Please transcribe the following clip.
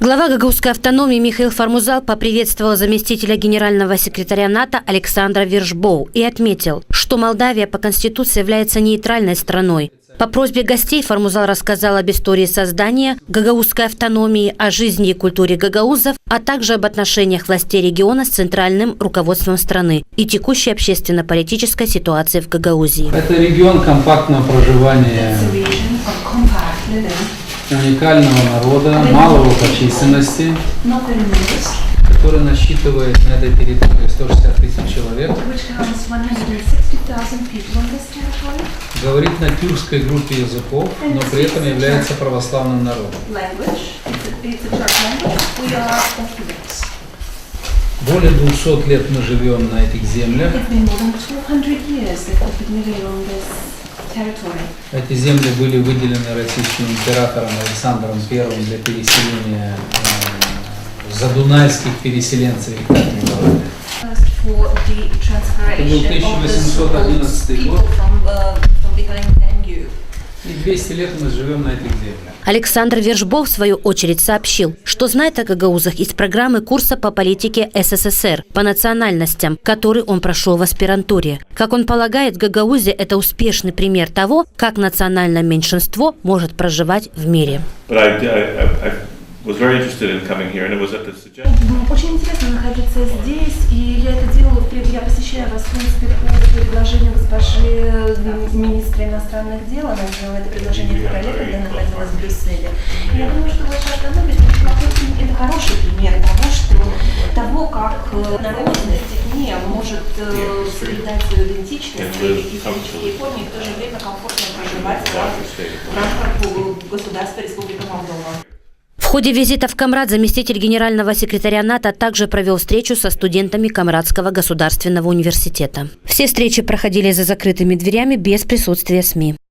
Глава Гагаузской автономии Михаил Фармузал поприветствовал заместителя генерального секретаря НАТО Александра Вержбоу и отметил, что Молдавия по Конституции является нейтральной страной. По просьбе гостей Фармузал рассказал об истории создания Гагаузской автономии, о жизни и культуре гагаузов, а также об отношениях властей региона с центральным руководством страны и текущей общественно-политической ситуации в Гагаузии. Это регион компактного проживания уникального народа, малого по численности, который насчитывает на этой территории 160 тысяч человек, говорит на тюркской группе языков, но при этом является православным народом. Более 200 лет мы живем на этих землях. Эти земли были выделены российским императором Александром I для переселения задунайских переселенцев, их так называли. Это был 1811 год. И 200 лет мы живем на этих землях. Александр Вержбоу, в свою очередь, сообщил, что знает о гагаузах из программы курса по политике СССР по национальностям, который он прошел в аспирантуре. Как он полагает, Гагаузия – это успешный пример того, как национальное меньшинство может проживать в мире. Очень интересно находиться здесь, и я это делаю, я посещаю вас, в принципе, по предложению госпожи министра иностранных дел, она сделала это предложение в феврале, когда находилась в Брюсселе. И я думаю, что ваша автономия – это хороший пример того, как народ с детьми может соблюдать свою идентичность и физические формы, и в то же время комфортно проживать в рамках государства Республика Молдова. В ходе визита в Камрад заместитель генерального секретаря НАТО также провел встречу со студентами Камрадского государственного университета. Все встречи проходили за закрытыми дверями без присутствия СМИ.